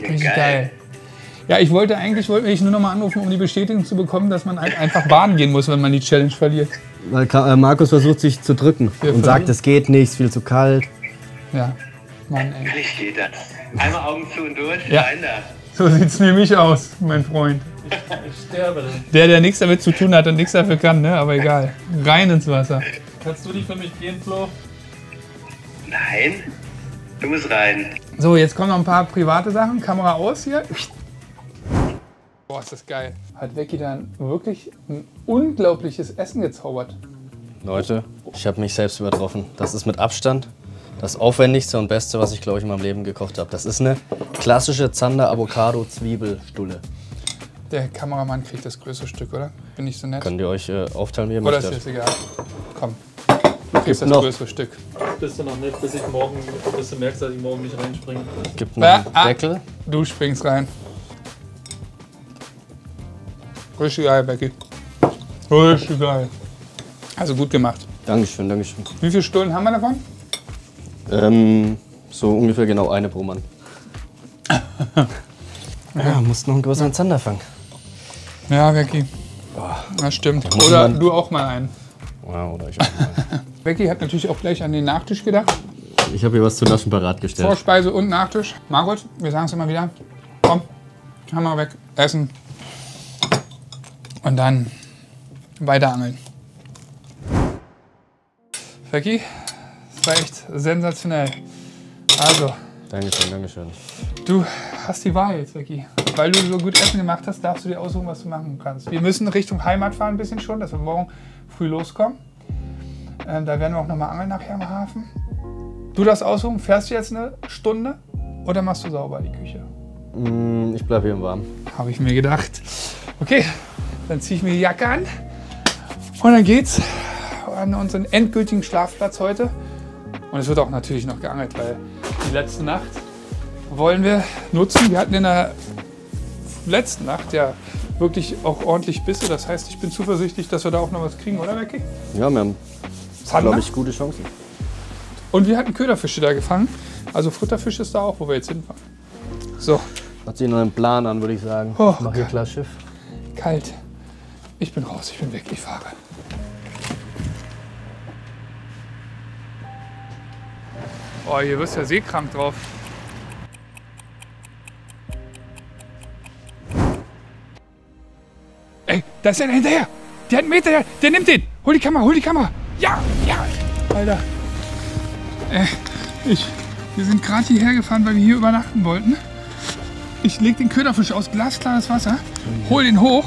S1: Richtig geil. Ja, ich wollte mich nur noch mal anrufen, um die Bestätigung zu bekommen, dass man halt einfach baden gehen muss, wenn man die Challenge verliert.
S2: Weil Markus versucht sich zu drücken
S1: Wir
S2: und sagt,
S1: versuchen-
S2: es geht nicht, es ist viel zu kalt.
S1: Ja, Mann, ey.
S5: Natürlich geht das. Einmal Augen zu und durch,
S1: Ja.
S5: rein da.
S1: So sieht's nämlich aus, mein Freund.
S3: Ich sterbe.
S1: Der nichts damit zu tun hat und nichts dafür kann, ne? Aber egal. Rein ins Wasser.
S3: Kannst du die für mich gehen, Flo?
S5: Nein, du musst rein.
S1: So, jetzt kommen noch ein paar private Sachen. Kamera aus hier. Boah, ist das geil. Hat Becky dann wirklich ein unglaubliches Essen gezaubert.
S2: Leute, ich habe mich selbst übertroffen. Das ist mit Abstand das aufwendigste und beste, was ich, glaube ich, in meinem Leben gekocht habe. Das ist eine klassische Zander-Avocado-Zwiebelstulle.
S1: Der Kameramann kriegt das größte Stück, oder? Bin ich so nett?
S2: Könnt ihr euch aufteilen, wie ihr
S1: Oder ist
S2: möchtet.
S1: jetzt egal? Komm. Du kriegst das
S2: noch.
S1: größere Stück.
S3: Bist du noch nicht, bis du merkst, dass ich morgen nicht reinspringe.
S2: Gibt noch einen
S1: Ah.
S2: Deckel.
S1: Du springst rein. Richtig geil, Becky. Richtig geil. Also gut gemacht.
S2: Dankeschön, Dankeschön.
S1: Wie viele Stunden haben wir davon?
S2: So ungefähr genau eine pro Mann. Ja, musst noch einen größeren Zander fangen.
S1: Ja, Becky. Das stimmt.
S2: muss
S1: Oder
S2: man-
S1: du auch mal einen.
S2: Ja, oder ich auch mal.
S1: Becky hat natürlich auch gleich an den Nachtisch gedacht.
S2: Ich habe hier was zu naschen parat gestellt.
S1: Vorspeise und Nachtisch. Margot, wir sagen es immer wieder. Komm, Hammer weg, essen. Und dann weiter angeln. Becky, das war echt sensationell. Also,
S2: Dankeschön, Dankeschön.
S1: du hast die Wahl jetzt, Becky. Weil du so gut Essen gemacht hast, darfst du dir aussuchen, was du machen kannst. Wir müssen Richtung Heimat fahren ein bisschen schon, dass wir morgen früh loskommen. Da werden wir auch nochmal angeln nachher am Hafen. Du darfst aussuchen, fährst du jetzt eine Stunde oder machst du sauber die Küche?
S2: Ich bleibe hier im Warmen.
S1: Habe ich mir gedacht. Okay, dann ziehe ich mir die Jacke an und dann geht's an unseren endgültigen Schlafplatz heute. Und es wird auch natürlich noch geangelt, weil die letzte Nacht wollen wir nutzen. Wir hatten in der letzten Nacht ja wirklich auch ordentlich Bisse. Das heißt, ich bin zuversichtlich, dass wir da auch noch was kriegen, oder Becky?
S2: Ja, wir haben,
S1: Zander?
S2: glaube ich, gute Chancen.
S1: Und wir hatten Köderfische da gefangen. Also Futterfisch ist da auch, wo wir jetzt hinfahren. So,
S2: Hat sich noch einen Plan an, würde ich sagen.
S1: Oh,
S2: Mach hier klar Schiff.
S1: kalt. Ich bin raus, ich bin weg, ich fahre. Oh, hier wirst du ja seekrank drauf. Ey, da ist einer hinterher. Der hat einen Meter, der nimmt den. Hol die Kamera, hol die Kamera. Ja, ja. Alter. Wir sind gerade hierher gefahren, weil wir hier übernachten wollten. Ich leg den Köderfisch aus, glasklares Wasser, hol den hoch,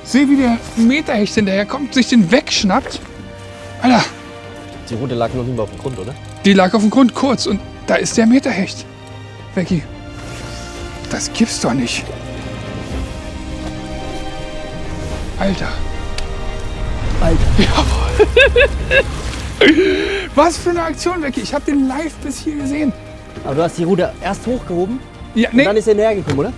S1: sehe, wie der Meterhecht hinterher kommt, sich den wegschnappt. Alter,
S2: Die Rute lag noch nicht mal auf dem Grund, oder?
S1: die lag auf dem Grund kurz und da ist der Meterhecht. Becky, das gibt's doch nicht. Alter.
S2: Alter.
S1: Jawohl. Was für eine Aktion, Becky. Ich habe den live bis hier gesehen.
S2: Aber du hast die Rute erst hochgehoben
S1: Ja,
S2: und dann
S1: nee,
S2: ist er näher gekommen, oder?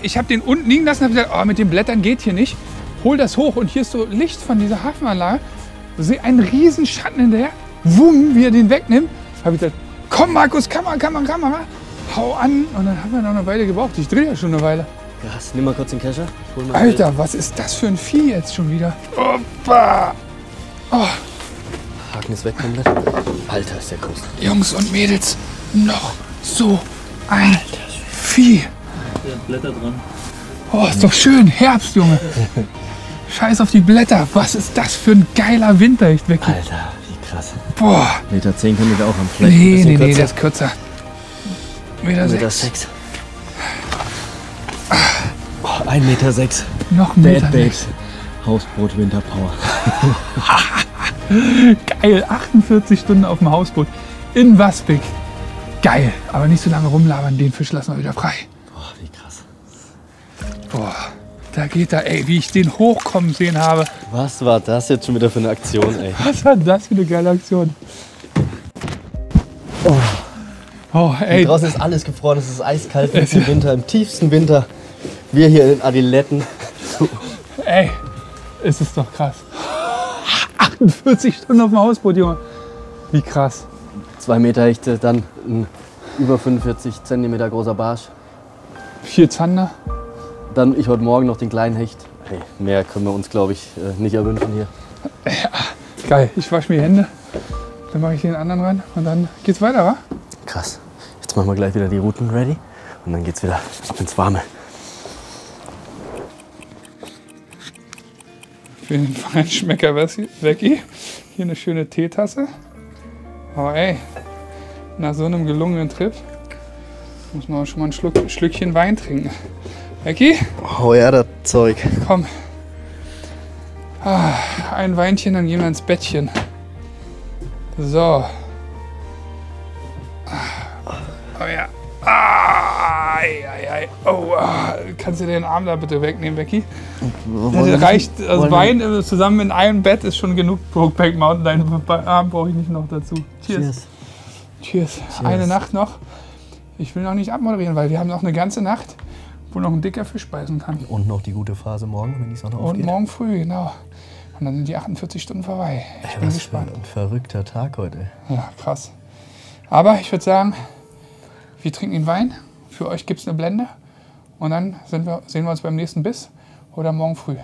S1: ich habe den unten liegen lassen und habe gesagt, oh, mit den Blättern geht hier nicht. Hol das hoch und hier ist so Licht von dieser Hafenanlage. Sehe einen riesen Schatten hinterher. Wumm, wie er den wegnimmt. habe ich gesagt, komm Markus, Kamera. Hau an. Und dann haben wir noch eine Weile gebraucht. Ich drehe ja schon eine Weile.
S2: Krass, nimm mal kurz den Kescher. Ich hol mal
S1: Alter, was ist das für ein Vieh jetzt schon wieder? Opa! Oh,
S2: Haken ist weg komplett. Alter, ist der groß.
S1: Jungs und Mädels, noch so ein Vieh.
S3: Der hat Blätter dran.
S1: Oh, ist doch schön. Herbst, Junge. Scheiß auf die Blätter. Was ist das für ein geiler Winter, echt wirklich.
S2: Alter, wie krass.
S1: Boah.
S2: 1,10 Meter können wir auch am Fleck.
S1: Nee, das ist kürzer. Meter
S2: 1,6 Meter.
S1: 6.
S2: Oh, 1,6 Meter.
S1: Noch ein
S2: Bad
S1: Meter.
S2: Babes. Hausboot Winter Power.
S1: Geil. 48 Stunden auf dem Hausboot. In Waspik. Geil. Aber nicht so lange rumlabern. Den Fisch lassen wir wieder frei.
S2: Boah, wie krass.
S1: Boah. Da geht er, ey. Wie ich den hochkommen sehen habe.
S2: Was war das jetzt schon wieder für eine Aktion, ey?
S1: Was war das für eine geile Aktion? Oh, ey.
S2: Draußen ist alles gefroren, es ist eiskalt im Winter, im tiefsten Winter. Wir hier in den Adiletten.
S1: Ey, es ist doch krass. 48 Stunden auf dem Hausboot, Junge. Wie krass.
S2: 2 Meter Hechte, dann ein über 45 Zentimeter großer Barsch.
S1: 4 Zander.
S2: Dann ich heute Morgen noch den kleinen Hecht. Hey, mehr können wir uns, glaube ich, nicht erwünschen hier.
S1: Geil, ich wasche mir die Hände. Dann mache ich den anderen ran und dann geht's weiter, wa?
S2: Krass. Jetzt machen wir gleich wieder die Routen ready und dann geht's wieder ab ins Warme.
S1: Für den Feinschmecker Wecki. Hier eine schöne Teetasse. Aber ey, nach so einem gelungenen Trip muss man auch schon mal ein Schlückchen Wein trinken. Wecki,
S2: Hau her, das Zeug.
S1: komm. Ah, ein Weinchen, dann gehen wir ins Bettchen. So. Oh ja. Oh, kannst du den Arm da bitte wegnehmen, Becky? Das reicht, das Wein zusammen in einem Bett ist schon genug. Brokeback Mountain, deinen Arm brauche ich nicht noch dazu. Cheers. Cheers. Eine Nacht noch. Ich will noch nicht abmoderieren, weil wir haben noch eine ganze Nacht, wo noch ein dicker Fisch beißen kann.
S2: Und noch die gute Phase morgen, wenn die Sonne aufgeht.
S1: Und morgen früh, genau. Und dann sind die 48 Stunden vorbei. Ich bin gespannt.
S2: Ein verrückter Tag heute.
S1: Ja, krass. Aber ich würde sagen, wir trinken den Wein. Für euch gibt es eine Blende. Und dann sehen wir uns beim nächsten Biss oder morgen früh.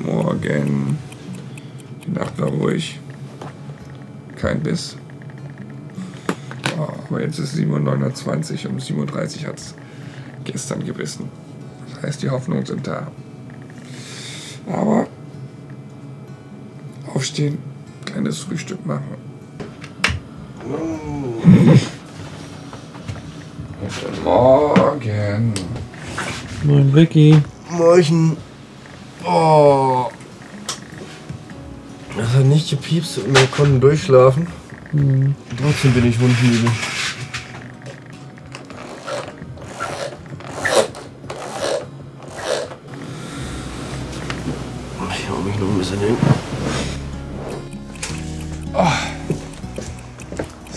S1: Morgen. Die Nacht war ruhig. Kein Biss. Oh, aber jetzt ist 7:29 Uhr. Um 7:30 Uhr hat es gestern gebissen. Das heißt, die Hoffnungen sind da. Aber aufstehen, kleines Frühstück machen. Guten Morgen.
S3: Moin Vicky.
S2: Morgen. Oh. Das hat nicht gepiepst und wir konnten durchschlafen. Trotzdem bin ich wundmüde. Ich hau mich noch ein bisschen hin.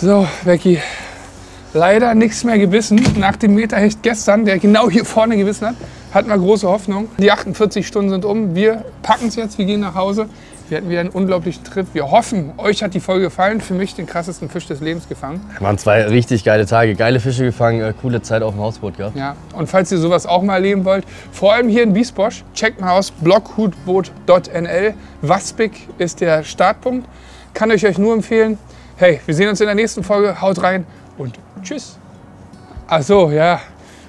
S1: So, Becky. Leider nichts mehr gebissen. Nach dem Meterhecht gestern, der genau hier vorne gebissen hat, hatten wir große Hoffnung. Die 48 Stunden sind um. Wir packen es jetzt, wir gehen nach Hause. Wir hatten wieder einen unglaublichen Trip. Wir hoffen, euch hat die Folge gefallen. Für mich den krassesten Fisch des Lebens gefangen.
S2: Wir waren 2 richtig geile Tage, geile Fische gefangen, coole Zeit auf dem Hausboot gehabt.
S1: Ja. Und falls ihr sowas auch mal erleben wollt, vor allem hier in Biesbosch, checkt mal aus blockhutboot.nl. Waspik ist der Startpunkt. Kann ich euch nur empfehlen. Hey, wir sehen uns in der nächsten Folge. Haut rein und tschüss. Ach so, ja.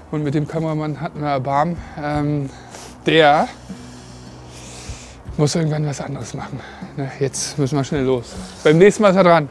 S1: Und mit dem Kameramann hatten wir Erbarmen. Der muss irgendwann was anderes machen. Ne, jetzt müssen wir schnell los. Beim nächsten Mal ist er dran.